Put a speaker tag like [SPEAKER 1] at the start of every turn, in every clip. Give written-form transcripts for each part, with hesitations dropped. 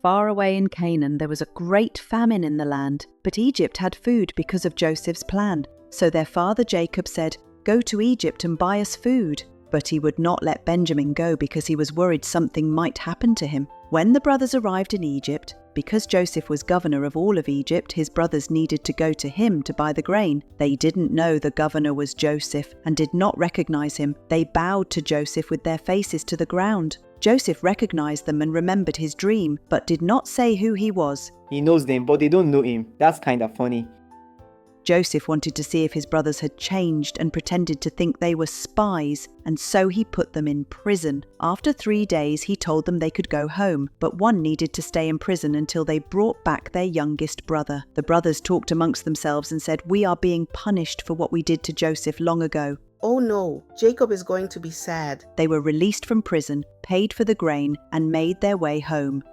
[SPEAKER 1] Far away in Canaan, there was a great famine in the land, but Egypt had food because of Joseph's plan. So their father Jacob said, "Go to Egypt and buy us food." But he would not let Benjamin go because he was worried something might happen to him. When the brothers arrived in Egypt, because Joseph was governor of all of Egypt, his brothers needed to go to him to buy the grain. They didn't know the governor was Joseph and did not recognize him. They bowed to Joseph with their faces to the ground. Joseph recognized them and remembered his dream, but did not say who he was.
[SPEAKER 2] He knows them, but they don't know him. That's kind of funny.
[SPEAKER 1] Joseph wanted to see if his brothers had changed and pretended to think they were spies, and so he put them in prison. After 3 days, he told them they could go home, but one needed to stay in prison until they brought back their youngest brother. The brothers talked amongst themselves and said, "We are being punished for what we did to Joseph long ago."
[SPEAKER 3] Oh no, Jacob is going to be sad.
[SPEAKER 1] They were released from prison, paid for the grain, and made their way home.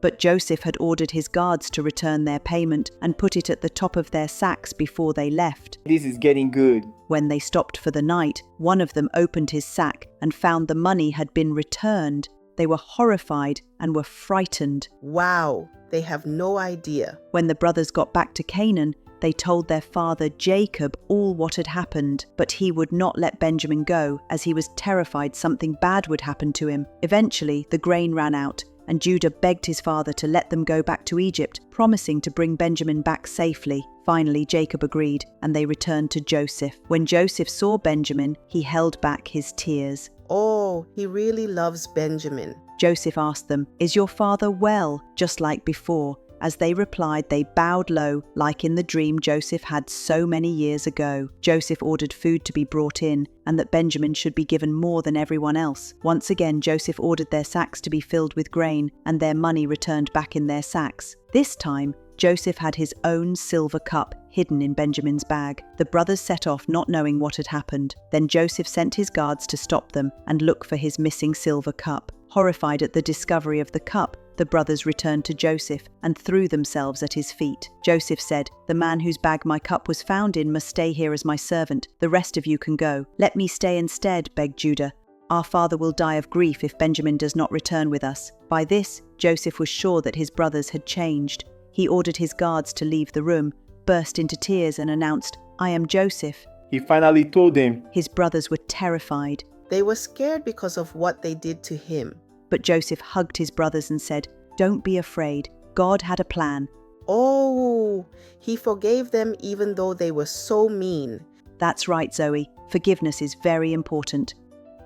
[SPEAKER 1] But Joseph had ordered his guards to return their payment and put it at the top of their sacks before they left.
[SPEAKER 2] This is getting good.
[SPEAKER 1] When they stopped for the night, one of them opened his sack and found the money had been returned. They were horrified and were frightened.
[SPEAKER 3] Wow, they have no idea.
[SPEAKER 1] When the brothers got back to Canaan, they told their father Jacob all what had happened, but he would not let Benjamin go as he was terrified something bad would happen to him. Eventually, the grain ran out, and Judah begged his father to let them go back to Egypt, promising to bring Benjamin back safely. Finally, Jacob agreed, and they returned to Joseph. When Joseph saw Benjamin, he held back his tears.
[SPEAKER 3] Oh, he really loves Benjamin.
[SPEAKER 1] Joseph asked them, "Is your father well?" just like before. As they replied, they bowed low, like in the dream Joseph had so many years ago. Joseph ordered food to be brought in, and that Benjamin should be given more than everyone else. Once again, Joseph ordered their sacks to be filled with grain, and their money returned back in their sacks. This time, Joseph had his own silver cup hidden in Benjamin's bag. The brothers set off, not knowing what had happened. Then Joseph sent his guards to stop them and look for his missing silver cup. Horrified at the discovery of the cup, the brothers returned to Joseph and threw themselves at his feet. Joseph said, "The man whose bag my cup was found in must stay here as my servant. The rest of you can go. Let me stay instead," begged Judah. "Our father will die of grief if Benjamin does not return with us." By this, Joseph was sure that his brothers had changed. He ordered his guards to leave the room, burst into tears and announced, "I am Joseph."
[SPEAKER 2] He finally told them.
[SPEAKER 1] His brothers were terrified.
[SPEAKER 3] They were scared because of what they did to him.
[SPEAKER 1] But Joseph hugged his brothers and said, "Don't be afraid. God had a plan."
[SPEAKER 3] Oh, he forgave them even though they were so mean.
[SPEAKER 1] That's right, Zoe. Forgiveness is very important.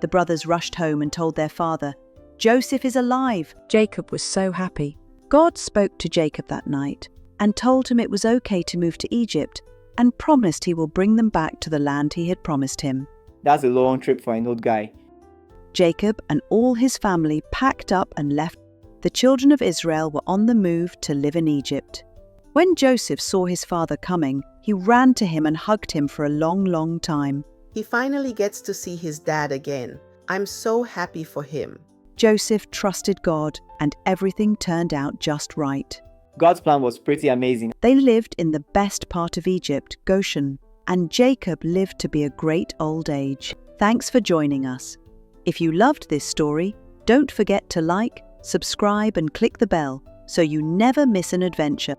[SPEAKER 1] The brothers rushed home and told their father, "Joseph is alive." Jacob was so happy. God spoke to Jacob that night and told him it was okay to move to Egypt and promised he will bring them back to the land he had promised him.
[SPEAKER 2] That's a long trip for an old guy.
[SPEAKER 1] Jacob and all his family packed up and left. The children of Israel were on the move to live in Egypt. When Joseph saw his father coming, he ran to him and hugged him for a long, long time.
[SPEAKER 3] He finally gets to see his dad again. I'm so happy for him.
[SPEAKER 1] Joseph trusted God, and everything turned out just right.
[SPEAKER 2] God's plan was pretty amazing.
[SPEAKER 1] They lived in the best part of Egypt, Goshen, and Jacob lived to be a great old age. Thanks for joining us. If you loved this story, don't forget to like, subscribe and click the bell so you never miss an adventure.